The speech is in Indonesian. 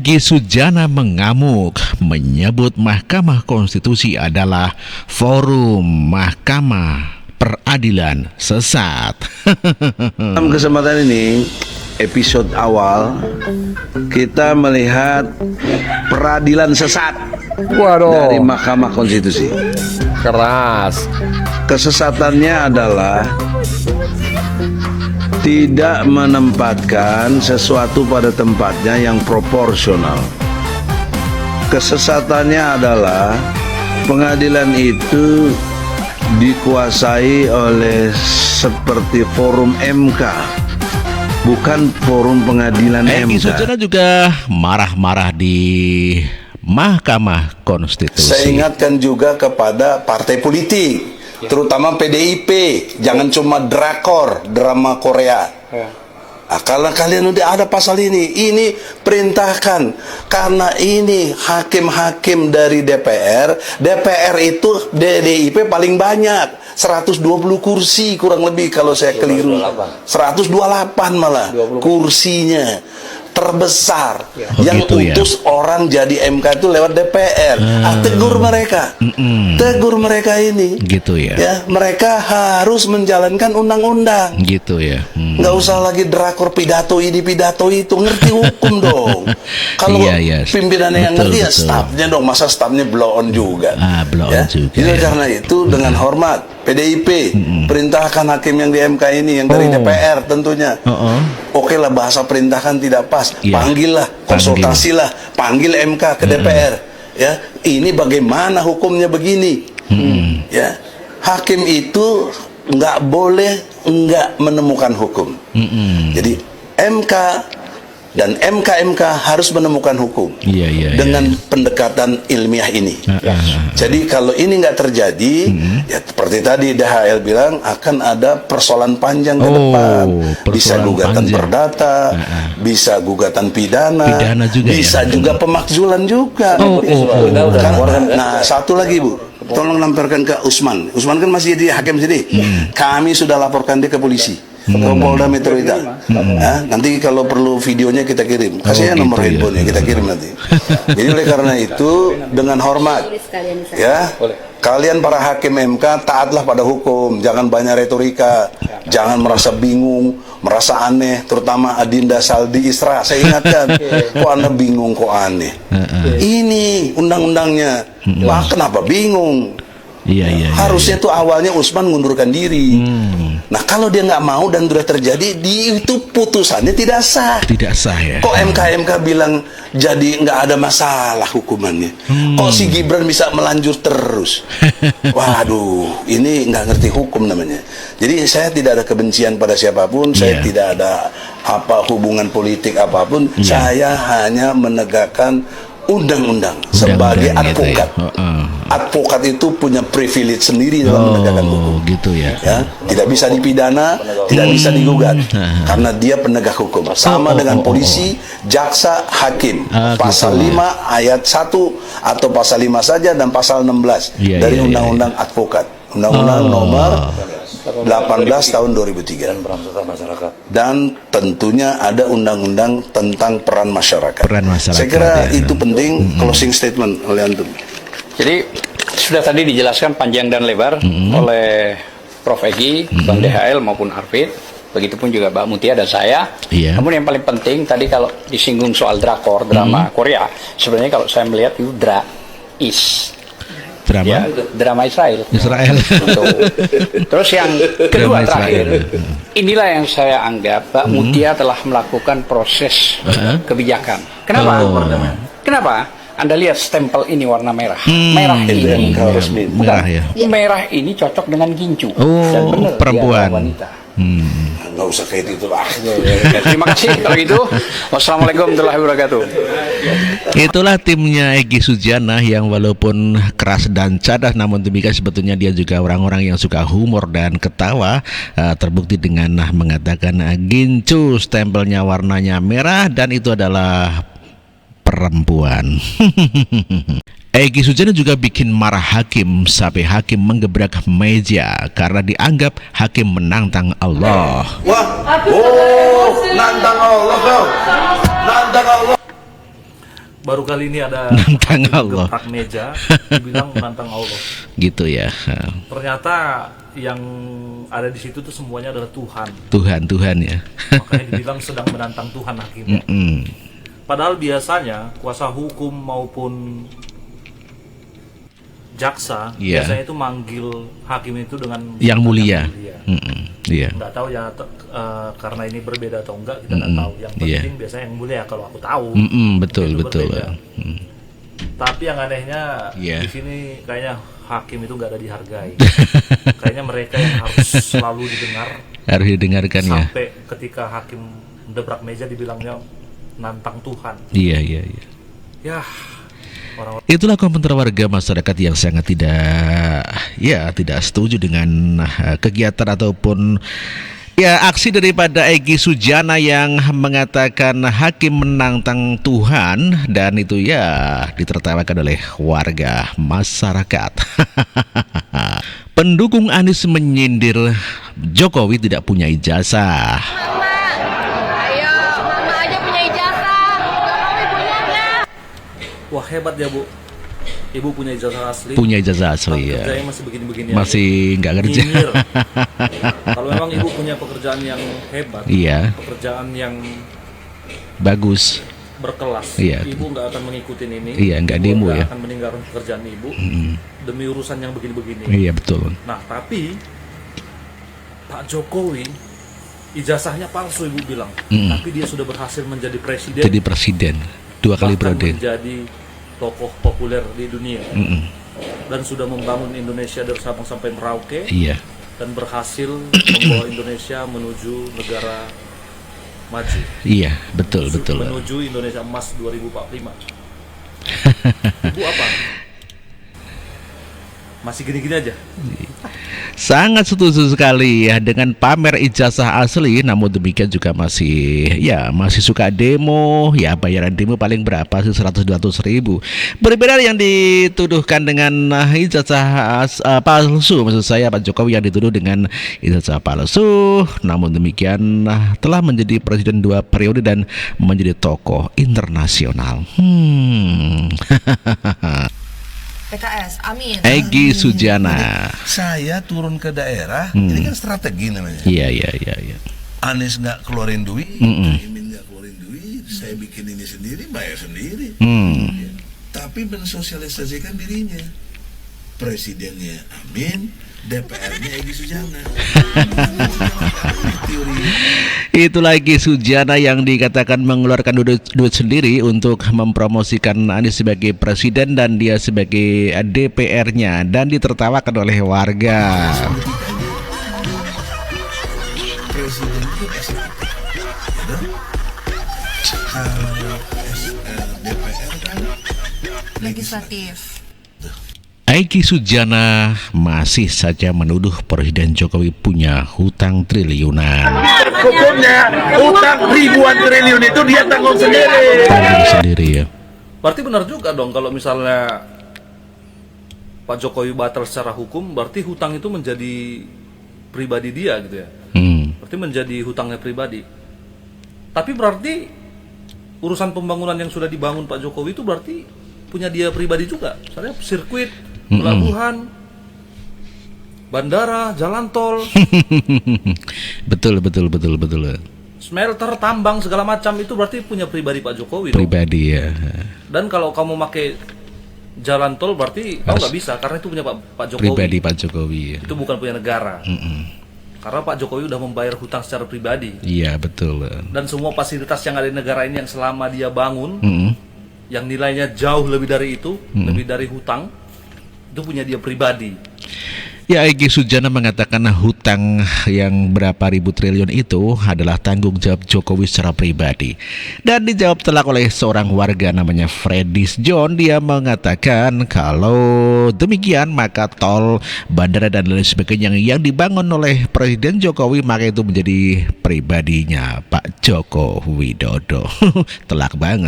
Egy Sujana mengamuk, menyebut Mahkamah Konstitusi adalah forum mahkamah peradilan sesat. Dalam kesempatan ini, episode awal, kita melihat peradilan sesat dari Mahkamah Konstitusi. Keras. Kesesatannya adalah tidak menempatkan sesuatu pada tempatnya yang proporsional. Kesesatannya adalah pengadilan itu dikuasai oleh seperti forum MK, bukan forum pengadilan MK. Egy Sujana juga marah-marah di Mahkamah Konstitusi. Saya ingatkan juga kepada partai politik, terutama PDIP, jangan cuma drakor, drama Korea. Nah, kalau kalian udah ada pasal ini perintahkan, karena ini hakim-hakim dari DPR itu PDIP paling banyak, 120 kursi kurang lebih kalau saya keliru, 128 malah kursinya terbesar. Yang utus orang jadi MK itu lewat DPR. Tegur mereka, tegur mereka ini. Gitu ya. Ya, mereka harus menjalankan undang-undang. Gitu ya. Nggak usah lagi drakor pidato ini pidato itu, ngerti hukum dong. Kalau pimpinannya yang ngerti ya stafnya dong, masa stafnya blow on juga. Blow on juga. Jadi karena itu dengan hormat PDIP perintahkan hakim yang di MK ini, yang dari DPR tentunya. Oke lah, bahasa perintahkan tidak pas, panggillah, konsultasilah, panggil MK ke DPR. Ya, ini bagaimana hukumnya begini. Ya, hakim itu nggak boleh nggak menemukan hukum. Jadi MK dan MK harus menemukan hukum dengan pendekatan ilmiah ini. Jadi kalau ini nggak terjadi, ya seperti tadi DHL bilang akan ada persoalan panjang ke depan. Bisa gugatan perdata, bisa gugatan pidana juga, bisa juga pemakzulan juga. Nah, satu lagi Bu, tolong lamparkan ke Usman. Usman kan masih jadi hakim sini. Kami sudah laporkan dia ke polisi, ke Polda Metro Ita. Nanti kalau perlu videonya kita kirim. Kasih nomor handphonenya, kita kirim nanti. Jadi oleh karena itu dengan hormat, ya, kalian para hakim MK taatlah pada hukum, jangan banyak retorika, jangan merasa bingung, merasa aneh, terutama Adinda Saldi Isra. Saya ingatkan, kok Anda bingung, kok aneh? Ini undang-undangnya. Wah, kenapa bingung? Harusnya tuh awalnya Usman ngundurkan diri. Nah, kalau dia nggak mau dan sudah terjadi, itu putusannya tidak sah. Tidak sah ya. Kok MK bilang jadi nggak ada masalah hukumannya? Kok si Gibran bisa melanjut terus? Waduh, ini nggak ngerti hukum namanya. Jadi saya tidak ada kebencian pada siapapun, saya tidak ada hubungan politik apapun. Saya hanya menegakkan undang-undang sebagai advokat. Advokat itu punya privilege sendiri dalam menegakkan hukum. Gitu ya. Tidak bisa dipidana, tidak bisa digugat, karena dia penegak hukum. Sama dengan polisi, jaksa, hakim. Pasal 5 ayat 1 atau pasal 5 saja dan pasal 16 dari Undang-Undang Advokat. Undang-Undang nomor 18 tahun 2003. Dan tentunya ada undang-undang tentang peran masyarakat. Saya kira itu penting. Closing statement oleh antum. Jadi sudah tadi dijelaskan panjang dan lebar oleh Prof. Egy, Bang DHL maupun Arvid, begitupun juga Mbak Mutia dan saya. Namun yang paling penting tadi kalau disinggung soal drakor, drama Korea, sebenarnya kalau saya melihat itu drama Israel. Terus yang kedua terakhir, inilah yang saya anggap Mbak Mutia telah melakukan proses kebijakan. Kenapa? Kenapa? Anda lihat stempel ini warna merah. Merah ini merah ini cocok dengan gincu. Dan benar, perempuan. Wanita. Nggak usah kayak itu lah. Terima kasih kalau gitu. Wassalamualaikum warahmatullahi wabarakatuh. Itulah timnya Egy Sujana yang walaupun keras dan cadas, namun demikian sebetulnya dia juga orang-orang yang suka humor dan ketawa. Terbukti dengan mengatakan gincu, stempelnya warnanya merah dan itu adalah perempuan. Egy Sujana juga bikin marah hakim sampai hakim menggebrak meja karena dianggap hakim menantang Allah. Wah, nantang Allah kau, nantang Allah. baru kali ini ada Nantang Allah. gerak meja dibilang menantang Allah. Gitu ya. Ternyata yang ada di situ tuh semuanya adalah Tuhan ya. Makanya dibilang sedang menantang Tuhan hakimnya. Padahal biasanya kuasa hukum maupun jaksa biasanya itu manggil hakim itu dengan yang mulia. Iya. Nggak tahu ya karena ini berbeda atau enggak, kita nggak tahu. Yang penting biasanya yang mulia, kalau aku tahu. Betul. Tapi yang anehnya di sini kayaknya hakim itu nggak ada dihargai. Kayaknya mereka yang harus selalu didengar. Harus didengarkan ya. Sampai ketika hakim mendebrak meja dibilangnya nantang Tuhan. Iya. Ya. Itulah komentar warga masyarakat yang sangat tidak setuju dengan kegiatan ataupun aksi daripada Egy Sujana yang mengatakan hakim menantang Tuhan, dan itu ditertawakan oleh warga masyarakat. Pendukung Anies menyindir Jokowi tidak punya ijazah. Wah, hebat ya, Bu. Ibu punya ijazah asli. Punya ijazah asli ya. Kerjanya masih begini-begini. Masih nggak kerja. Kalau memang Ibu punya pekerjaan yang hebat, pekerjaan yang bagus, berkelas, Ibu nggak akan mengikutin ini. Nggak demo ya. Akan meninggalkan pekerjaan Ibu demi urusan yang begini-begini. Iya, betul. Nah, tapi Pak Jokowi ijazahnya palsu, Ibu bilang. Tapi dia sudah berhasil menjadi presiden. Jadi presiden 2 kali periode. Menjadi tokoh populer di dunia. Dan sudah membangun Indonesia dari Sabang sampai Merauke. Iya. Dan berhasil membawa Indonesia menuju negara maju. Iya, betul. Menuju Indonesia Emas 2045. Ibu apa? Masih gini-gini aja. Sangat setuju sekali ya dengan pamer ijazah asli, namun demikian juga masih suka demo. Bayaran demo paling berapa sih? 100-200 ribu. Berbeda yang dituduhkan dengan ijazah palsu. Maksud saya Pak Jokowi yang dituduh dengan ijazah palsu, namun demikian telah menjadi presiden 2 periode dan menjadi tokoh internasional. PKS, amin. Egy Sujana. Saya turun ke daerah, ini kan strategi namanya. Iya. Anies nggak keluarin duit, Imin nggak keluarin duit, saya bikin ini sendiri, bayar sendiri. Tapi mensosialisasikan dirinya. Presidennya Amin, DPR-nya Egy Sujana. Itulah Egy Sujana yang dikatakan mengeluarkan duit sendiri untuk mempromosikan Anies sebagai presiden dan dia sebagai DPR-nya, dan ditertawakan oleh warga. Presiden itu eksekutif, DPR kan legislatif. Egy Sujana masih saja menuduh Presiden Jokowi punya hutang triliunan. Hukumnya hutang ribuan triliun itu dia tanggung sendiri. Ya. Berarti benar juga dong kalau misalnya Pak Jokowi batal secara hukum, berarti hutang itu menjadi pribadi dia gitu ya. Berarti menjadi hutangnya pribadi. Tapi berarti urusan pembangunan yang sudah dibangun Pak Jokowi itu berarti punya dia pribadi juga. Misalnya sirkuit, pelabuhan, bandara, jalan tol. Betul. Smelter, tambang, segala macam itu berarti punya pribadi Pak Jokowi. Pribadi dong. Ya. Dan kalau kamu pakai jalan tol berarti kamu nggak bisa karena itu punya Pak Jokowi. Pribadi Pak Jokowi. Ya. Itu bukan punya negara. Karena Pak Jokowi udah membayar hutang secara pribadi. Iya, betul. Dan semua fasilitas yang ada di negara ini yang selama dia bangun, yang nilainya jauh lebih dari itu, lebih dari hutang, itu punya dia pribadi. Ya, Egy Sujana mengatakan hutang yang berapa ribu triliun itu adalah tanggung jawab Jokowi secara pribadi. Dan dijawab telak oleh seorang warga namanya Fredis John. Dia mengatakan kalau demikian maka tol, bandara dan lain sebagainya yang dibangun oleh Presiden Jokowi maka itu menjadi pribadinya Pak Joko Widodo. Telak banget.